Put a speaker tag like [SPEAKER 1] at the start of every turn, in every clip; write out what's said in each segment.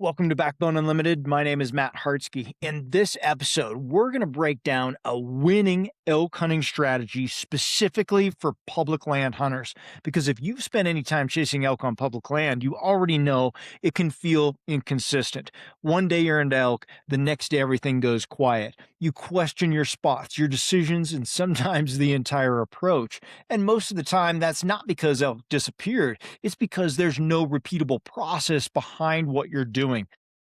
[SPEAKER 1] Welcome to Backbone Unlimited. My name is Matt Hartsky. In this episode, we're going to break down a winning elk hunting strategy specifically for public land hunters. Because if you've spent any time chasing elk on public land, you already know it can feel inconsistent. One day you're into elk, the next day everything goes quiet. You question your spots, your decisions, and sometimes the entire approach. And most of the time, that's not because elk disappeared, it's because there's no repeatable process behind what you're doing.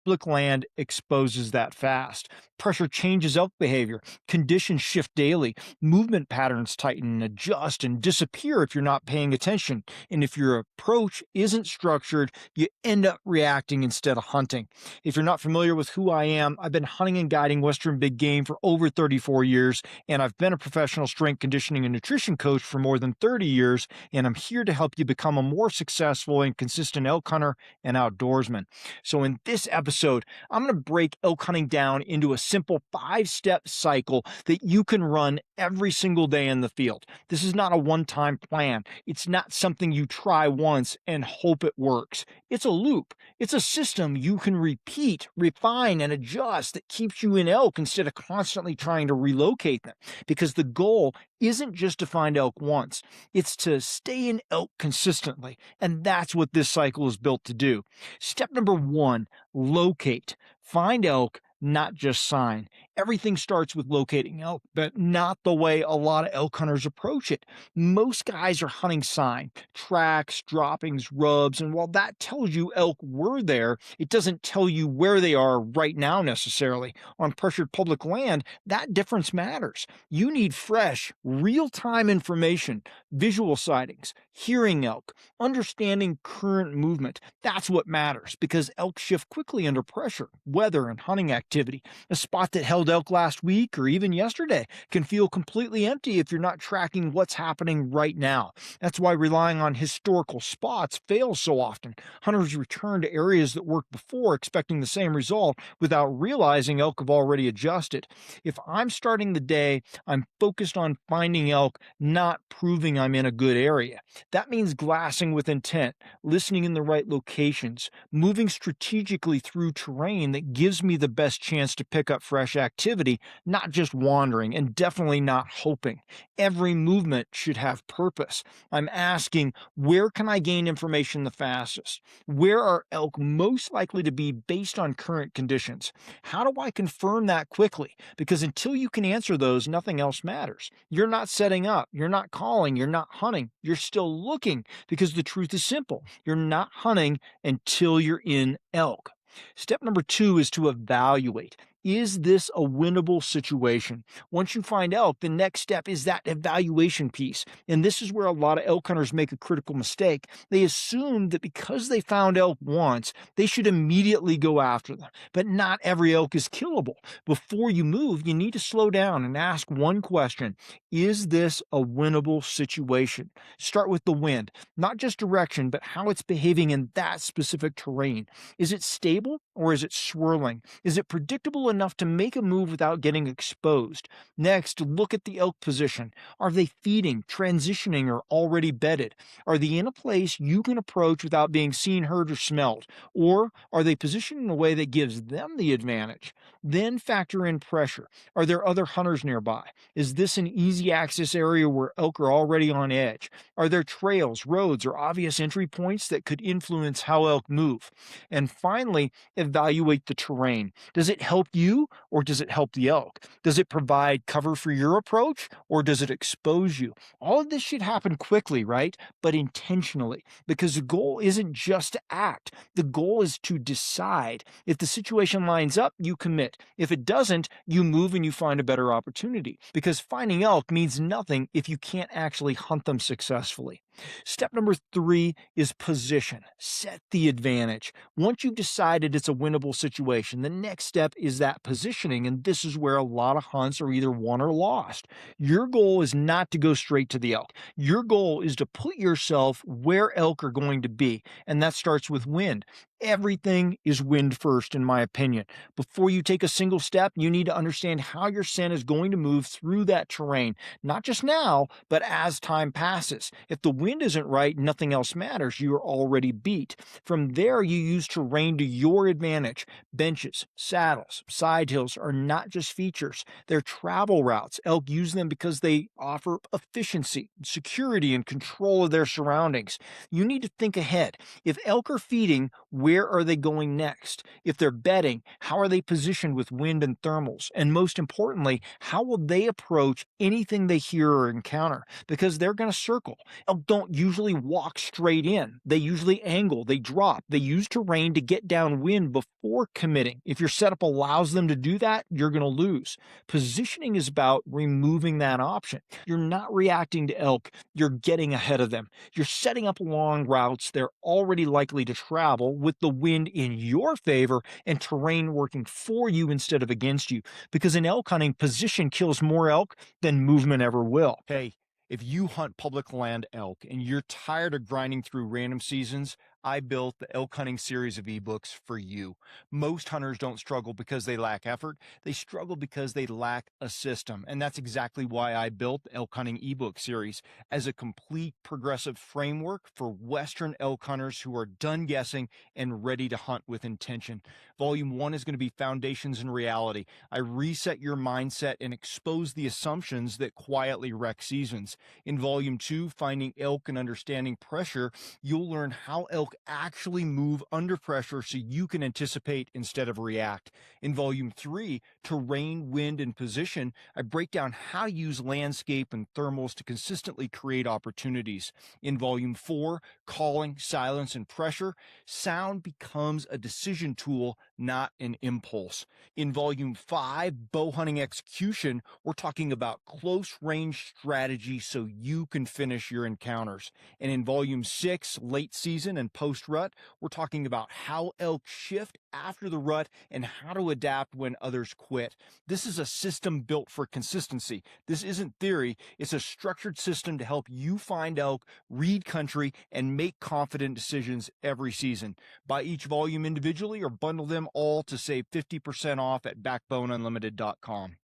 [SPEAKER 1] Public land exposes that fast. Pressure changes elk behavior. Conditions shift daily. Movement patterns tighten and adjust and disappear if you're not paying attention. And if your approach isn't structured, you end up reacting instead of hunting. If you're not familiar with who I am, I've been hunting and guiding Western big game for over 34 years, and I've been a professional strength conditioning and nutrition coach for more than 30 years, and I'm here to help you become a more successful and consistent elk hunter and outdoorsman. So in this episode, I'm going to break elk hunting down into a simple 5-step cycle that you can run every single day in the field. This is not a one-time plan. It's not something you try once and hope it works. It's a loop. It's a system you can repeat, refine, and adjust that keeps you in elk instead of constantly trying to relocate them. Because the goal isn't just to find elk once, it's to stay in elk consistently. And that's what this cycle is built to do. Step number 1, locate. Find elk, not just sign. Everything starts with locating elk, but not the way a lot of elk hunters approach it. Most guys are hunting sign, tracks, droppings, rubs, and while that tells you elk were there, it doesn't tell you where they are right now necessarily. On pressured public land, that difference matters. You need fresh, real-time information, visual sightings, hearing elk, understanding current movement. That's what matters because elk shift quickly under pressure, weather, and hunting activity. A spot that held elk last week or even yesterday can feel completely empty if you're not tracking what's happening right now. That's why relying on historical spots fails so often. Hunters return to areas that worked before expecting the same result without realizing elk have already adjusted. If I'm starting the day, I'm focused on finding elk, not proving I'm in a good area. That means glassing with intent, listening in the right locations, moving strategically through terrain that gives me the best chance to pick up fresh activity, not just wandering and definitely not hoping. Every movement should have purpose. I'm asking, where can I gain information the fastest? Where are elk most likely to be based on current conditions? How do I confirm that quickly? Because until you can answer those, nothing else matters. You're not setting up, you're not calling, you're not hunting, you're still looking because the truth is simple. You're not hunting until you're in elk. Step number 2 is to evaluate. Is this a winnable situation? Once you find elk, the next step is that evaluation piece. And this is where a lot of elk hunters make a critical mistake. They assume that because they found elk once, they should immediately go after them. But not every elk is killable. Before you move, you need to slow down and ask one question. Is this a winnable situation? Start with the wind, not just direction, but how it's behaving in that specific terrain. Is it stable or is it swirling? Is it predictable enough to make a move without getting exposed? Next, look at the elk position. Are they feeding, transitioning, or already bedded? Are they in a place you can approach without being seen, heard, or smelled? Or are they positioned in a way that gives them the advantage? Then factor in pressure. Are there other hunters nearby? Is this an easy access area where elk are already on edge? Are there trails, roads, or obvious entry points that could influence how elk move? And finally, evaluate the terrain. Does it help you or does it help the elk? Does it provide cover for your approach or does it expose you? All of this should happen quickly, right? But intentionally, because the goal isn't just to act. The goal is to decide. If the situation lines up, you commit. If it doesn't, you move and you find a better opportunity. Because finding elk means nothing if you can't actually hunt them successfully. Step number 3 is position. Set the advantage. Once you've decided it's a winnable situation, the next step is that positioning, and this is where a lot of hunts are either won or lost. Your goal is not to go straight to the elk. Your goal is to put yourself where elk are going to be, and that starts with wind. Everything is wind first, in my opinion. Before you take a single step, you need to understand how your scent is going to move through that terrain, not just now, but as time passes. If the wind isn't right, nothing else matters. You are already beat. From there, you use terrain to your advantage. Benches, saddles, side hills are not just features, they're travel routes. Elk use them because they offer efficiency, security, and control of their surroundings. You need to think ahead. If elk are feeding, where are they going next? If they're bedding, how are they positioned with wind and thermals? And most importantly, how will they approach anything they hear or encounter? Because they're going to circle. Elk don't usually walk straight in. They usually angle, they drop, they use terrain to get downwind before committing. If your setup allows them to do that, you're going to lose. Positioning is about removing that option. You're not reacting to elk, you're getting ahead of them. You're setting up long routes they're already likely to travel with the wind in your favor and terrain working for you instead of against you. Because in elk hunting, position kills more elk than movement ever will. Hey, if you hunt public land elk and you're tired of grinding through random seasons, I built the elk hunting series of ebooks for you. Most hunters don't struggle because they lack effort. They struggle because they lack a system. And that's exactly why I built the elk hunting ebook series as a complete progressive framework for Western elk hunters who are done guessing and ready to hunt with intention. Volume 1 is going to be Foundations and Reality. I reset your mindset and expose the assumptions that quietly wreck seasons. In Volume 2, Finding Elk and Understanding Pressure, you'll learn how elk actually move under pressure so you can anticipate instead of react. In Volume 3, Terrain, Wind, and Position, I break down how to use landscape and thermals to consistently create opportunities. In Volume 4, Calling, Silence, and Pressure, sound becomes a decision tool, not an impulse. In Volume 5, Bow Hunting Execution, we're talking about close range strategy so you can finish your encounters. And in Volume 6, Late Season and Post Rut, we're talking about how elk shift after the rut and how to adapt when others quit. This is a system built for consistency. This isn't theory, it's a structured system to help you find elk, read country, and make confident decisions every season. Buy each volume individually or bundle them all to save 50% off at backboneunlimited.com.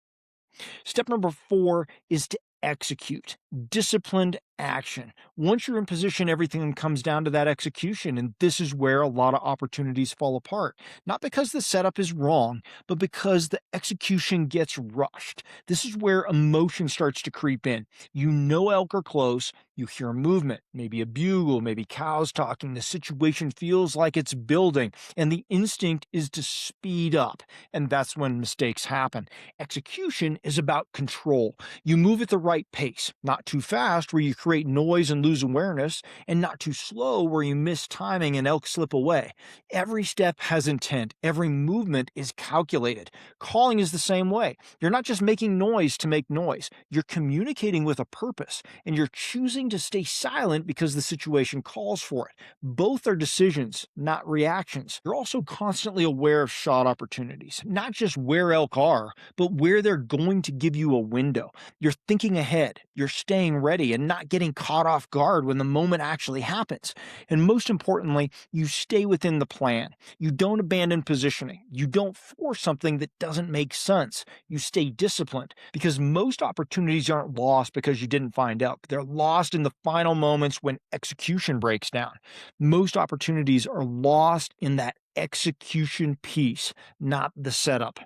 [SPEAKER 1] Step number 4 is to execute. Disciplined action. Once you're in position, everything comes down to that execution, and this is where a lot of opportunities fall apart. Not because the setup is wrong, but because the execution gets rushed. This is where emotion starts to creep in. You know elk are close, you hear movement, maybe a bugle, maybe cows talking. The situation feels like it's building, and the instinct is to speed up, and that's when mistakes happen. Execution is about control. You move at the right pace, not too fast where you create noise and lose awareness, and not too slow where you miss timing and elk slip away. Every step has intent. Every movement is calculated. Calling is the same way. You're not just making noise to make noise. You're communicating with a purpose, and you're choosing to stay silent because the situation calls for it. Both are decisions, not reactions. You're also constantly aware of shot opportunities, not just where elk are, but where they're going to give you a window. You're thinking ahead, you're staying ready and not getting caught off guard when the moment actually happens. And most importantly, you stay within the plan. You don't abandon positioning. You don't force something that doesn't make sense. You stay disciplined because most opportunities aren't lost because you didn't find elk. They're lost in the final moments when execution breaks down. Most opportunities are lost in that execution piece, not the setup.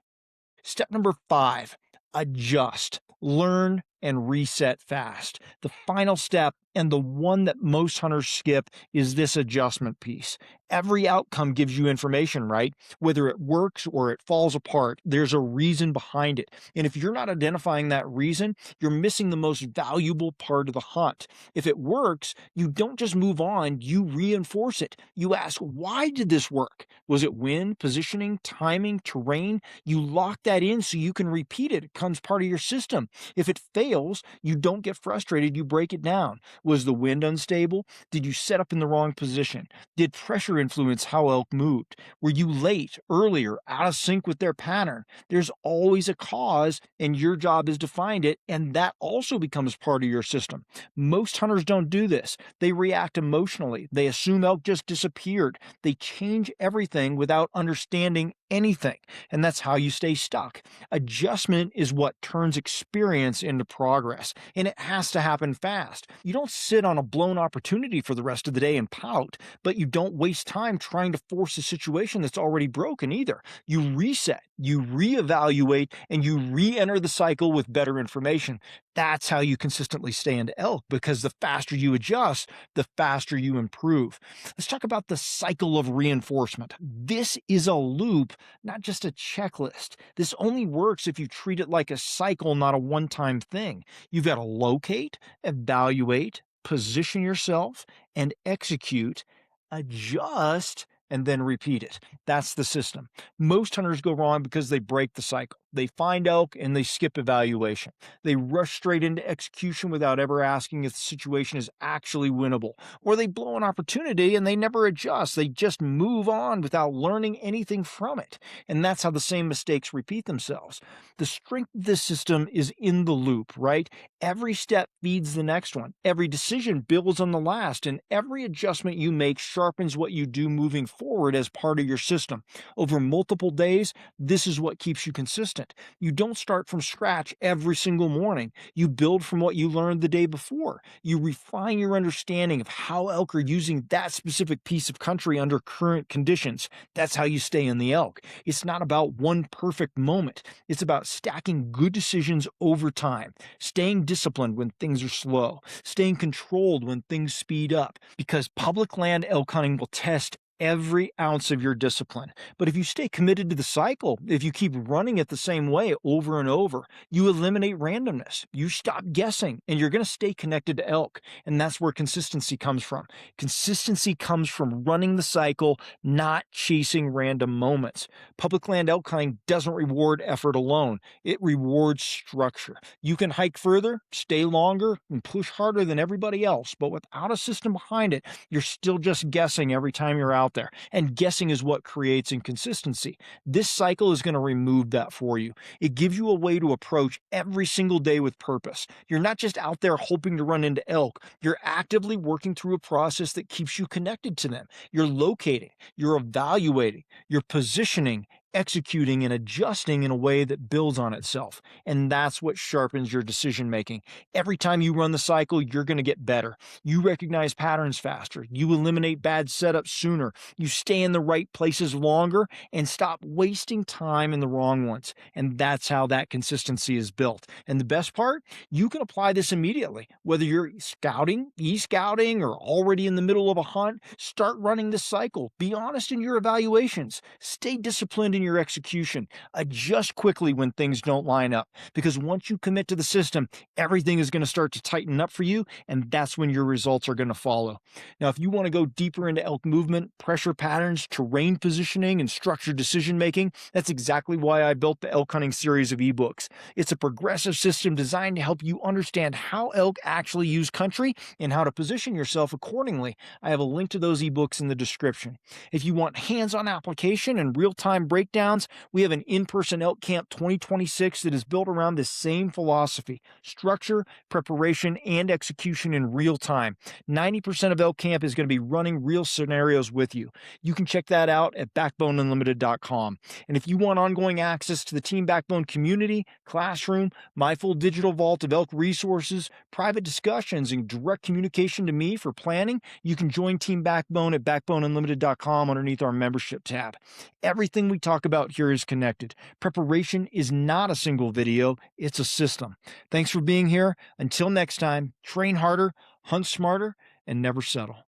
[SPEAKER 1] Step number 5, adjust. Learn and reset fast. The final step, and the one that most hunters skip, is this adjustment piece. Every outcome gives you information, right? Whether it works or it falls apart, there's a reason behind it. And if you're not identifying that reason, you're missing the most valuable part of the hunt. If it works, you don't just move on, you reinforce it. You ask, why did this work? Was it wind, positioning, timing, terrain? You lock that in so you can repeat it. It becomes part of your system. If it fails, fails, you don't get frustrated, you break it down. Was the wind unstable? Did you set up in the wrong position? Did pressure influence how elk moved? Were you late, earlier, out of sync with their pattern? There's always a cause, and your job is to find it, and that also becomes part of your system. Most hunters don't do this. They react emotionally. They assume elk just disappeared. They change everything without understanding anything, and that's how you stay stuck. Adjustment is what turns experience into progress, and it has to happen fast. You don't sit on a blown opportunity for the rest of the day and pout, but you don't waste time trying to force a situation that's already broken either. You reset, you reevaluate, and you re-enter the cycle with better information. That's how you consistently stay into elk, because the faster you adjust, the faster you improve. Let's talk about the cycle of reinforcement. This is a loop, not just a checklist. This only works if you treat it like a cycle, not a one-time thing. You've got to locate, evaluate, position yourself, and execute, adjust, and then repeat it. That's the system. Most hunters go wrong because they break the cycle. They find elk and they skip evaluation. They rush straight into execution without ever asking if the situation is actually winnable. Or they blow an opportunity and they never adjust. They just move on without learning anything from it. And that's how the same mistakes repeat themselves. The strength of this system is in the loop, right? Every step feeds the next one. Every decision builds on the last, and every adjustment you make sharpens what you do moving forward as part of your system. Over multiple days, this is what keeps you consistent. You don't start from scratch every single morning. You build from what you learned the day before. You refine your understanding of how elk are using that specific piece of country under current conditions. That's how you stay in the elk. It's not about one perfect moment. It's about stacking good decisions over time, staying disciplined when things are slow, staying controlled when things speed up, because public land elk hunting will test every ounce of your discipline. But if you stay committed to the cycle, if you keep running it the same way over and over, you eliminate randomness. You stop guessing, and you're going to stay connected to elk. And that's where consistency comes from. Consistency comes from running the cycle, not chasing random moments. Public land elk hunting doesn't reward effort alone. It rewards structure. You can hike further, stay longer, and push harder than everybody else, but without a system behind it, you're still just guessing every time you're out there, and guessing is what creates inconsistency. This cycle is going to remove that for you. It gives you a way to approach every single day with purpose. You're not just out there hoping to run into elk. You're actively working through a process that keeps you connected to them. You're locating, you're evaluating, you're positioning, executing, and adjusting in a way that builds on itself. And that's what sharpens your decision making. Every time you run the cycle, you're going to get better. You recognize patterns faster. You eliminate bad setups sooner. You stay in the right places longer and stop wasting time in the wrong ones. And that's how that consistency is built. And the best part, you can apply this immediately. Whether you're scouting, e-scouting, or already in the middle of a hunt, start running this cycle. Be honest in your evaluations. Stay disciplined in your execution. Adjust quickly when things don't line up, because once you commit to the system, everything is going to start to tighten up for you, and that's when your results are going to follow. Now, if you want to go deeper into elk movement, pressure patterns, terrain positioning, and structured decision making, that's exactly why I built the elk hunting series of ebooks. It's a progressive system designed to help you understand how elk actually use country and how to position yourself accordingly. I have a link to those ebooks in the description. If you want hands-on application and real-time breakdowns, we have an in-person Elk Camp 2026 that is built around this same philosophy: structure, preparation, and execution in real time. 90% of Elk Camp is going to be running real scenarios with you. You can check that out at backboneunlimited.com. And if you want ongoing access to the Team Backbone community, classroom, my full digital vault of elk resources, private discussions, and direct communication to me for planning, you can join Team Backbone at backboneunlimited.com underneath our membership tab. Everything we talk about here is connected. Preparation is not a single video, it's a system. Thanks for being here. Until next time, train harder, hunt smarter, and never settle.